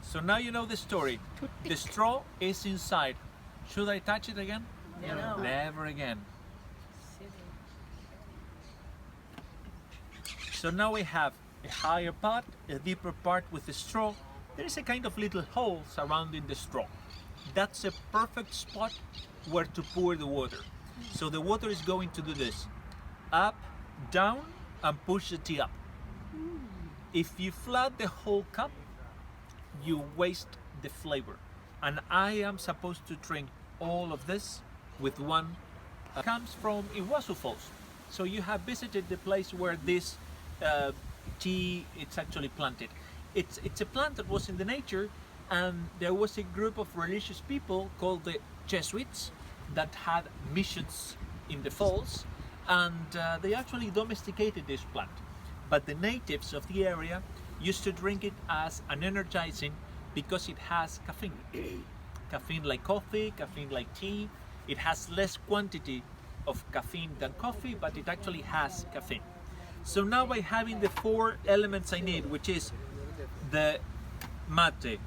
So now you know the story. The straw is inside. Should I touch it again? No. Never again. So now we have a higher part, a deeper part with the straw. There is a kind of little hole surrounding the straw. That's a perfect spot where to pour the water. So the water is going to do this: up, down, and push the tea up. If you flood the whole cup, you waste the flavor. And I am supposed to drink all of this with one. Comes from Iguazu Falls. So you have visited the place where this tea it's actually planted. It's a plant that was in the nature, and there was a group of religious people called the Jesuits that had missions in the falls, and they actually domesticated this plant. But the natives of the area used to drink it as an energizing because it has caffeine. Caffeine like coffee, caffeine like tea. It has less quantity of caffeine than coffee, but it actually has caffeine. So now by having the 4 elements I need, which is the mate,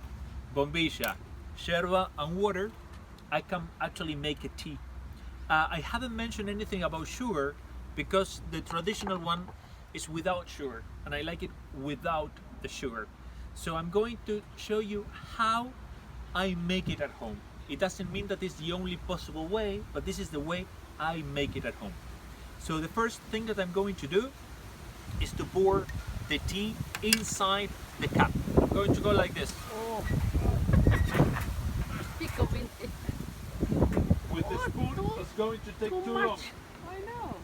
bombilla, yerba, and water, I can actually make a tea. I haven't mentioned anything about sugar because the traditional one is without sugar, and I like it without the sugar. So I'm going to show you how I make it at home. It doesn't mean that it's the only possible way, but this is the way I make it at home. So the first thing that I'm going to do is to pour the tea inside the cup. I'm going to go like this. Oh. With the spoon, it's going to take too long. I know.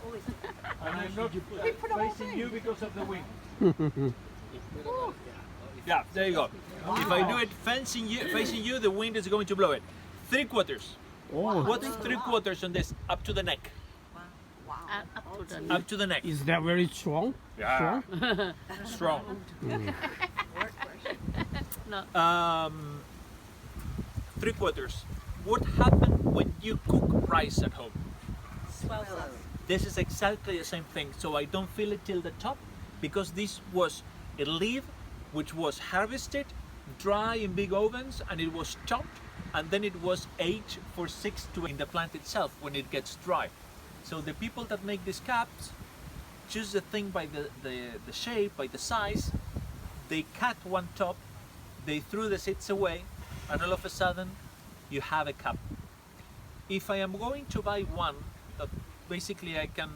And I'm not put 'em all facing in. you because of the wind. Yeah, there you go. If I do it facing you, the wind is going to blow it. 3/4. Oh, What's 3/4 on this? Up to the neck. Up to the neck. is that very strong? Yeah. Strong. No. 3/4. What happens when you cook rice at home? This is exactly the same thing. So I don't feel it till the top, because this was a leaf which was harvested, dry in big ovens, and it was chopped, and then it was aged for 6 to 8 in the plant itself when it gets dry. So the people that make these cups choose the thing by the shape, by the size. They cut one top, they threw the seeds away, and all of a sudden you have a cup. If I am going to buy one that basically I can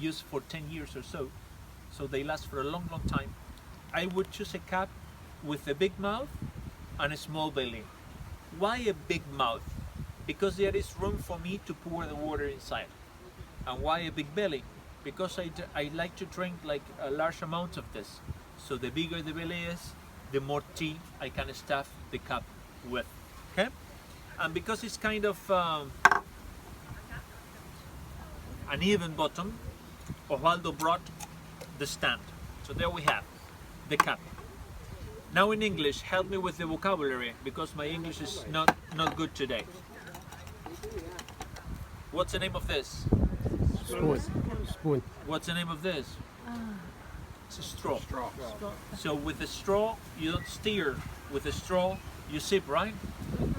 use for 10 years or so, so they last for a long time, I would choose a cup with a big mouth and a small belly. Why a big mouth? Because there is room for me to pour the water inside. And why a big belly? Because I like to drink like a large amount of this. So the bigger the belly is, the more tea I can stuff the cup with. Okay? And because it's kind of an even bottom, Osvaldo brought the stand. So there we have the cup. Now in English, help me with the vocabulary, because my English is not good today. What's the name of this? Spoon. What's the name of this? It's a straw. So with the straw, you don't steer. With the straw, you sip, right?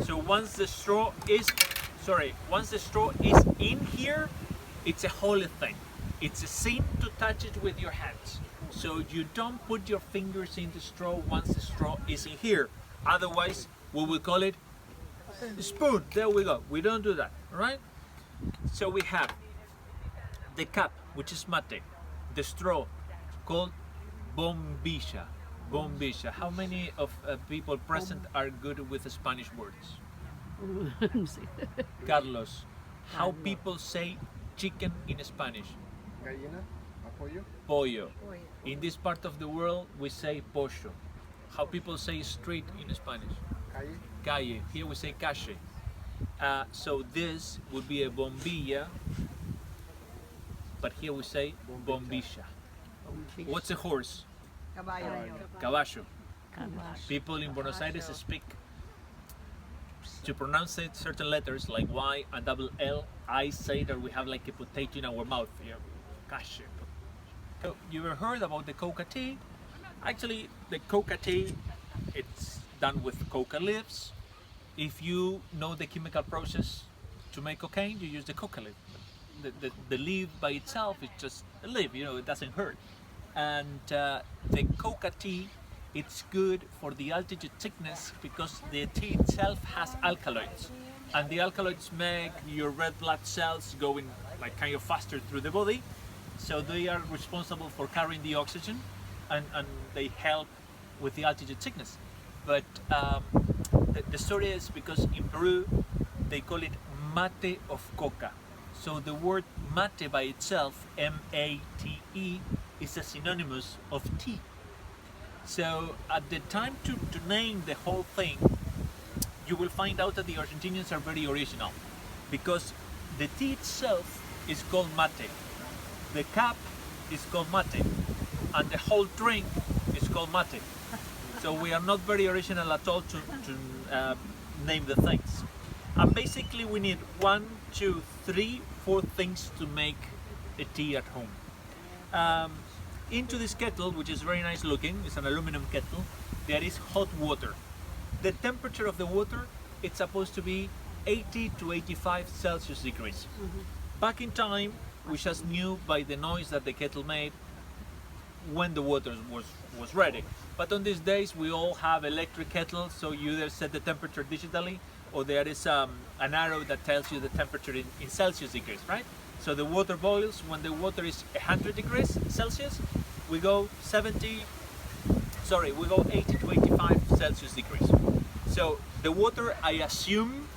So once the straw is in here, it's a holy thing. It's a sin to touch it with your hands. So you don't put your fingers in the straw once the straw is in here. Otherwise, we will call it a spoon. There we go. We don't do that, all right? So we have the cup, which is mate, the straw, called bombilla. Bombilla. How many of people present are good with the Spanish words? Carlos, how people say chicken in Spanish? Gallina, apoyo. Pollo. In this part of the world, we say pollo. How people say street in Spanish? Calle. Calle. Here we say calle. So this would be a bombilla, but here we say bombilla. What's a horse? Caballo. People in Buenos Aires speak, to pronounce it, certain letters like Y and double L. I say that we have like a potato in our mouth. Calle. So you ever heard about the coca tea? Actually, the coca tea, done with coca leaves. If you know the chemical process to make cocaine, you use the coca leaf. The leaf by itself is just a leaf, you know, it doesn't hurt. And the coca tea, it's good for the altitude sickness because the tea itself has alkaloids, and the alkaloids make your red blood cells going like kind of faster through the body, so they are responsible for carrying the oxygen, and they help with the altitude sickness. But the story is because in Peru they call it mate of coca. So the word mate by itself, M-A-T-E, is a synonymous of tea. So at the time to name the whole thing, you will find out that the Argentinians are very original, because the tea itself is called mate, the cup is called mate, and the whole drink is called mate. So we are not very original at all to name the things. And basically we need 1, 2, 3, 4 things to make a tea at home. Into this kettle, which is very nice looking, it's an aluminum kettle, there is hot water. The temperature of the water, it's supposed to be 80 to 85 Celsius degrees. Back in time, we just knew by the noise that the kettle made when the water was ready. But on these days, we all have electric kettles, so you either set the temperature digitally, or there is an arrow that tells you the temperature in Celsius degrees, right? So the water boils. When the water is 100 degrees Celsius, we go 80 to 85 Celsius degrees. So the water, I assume,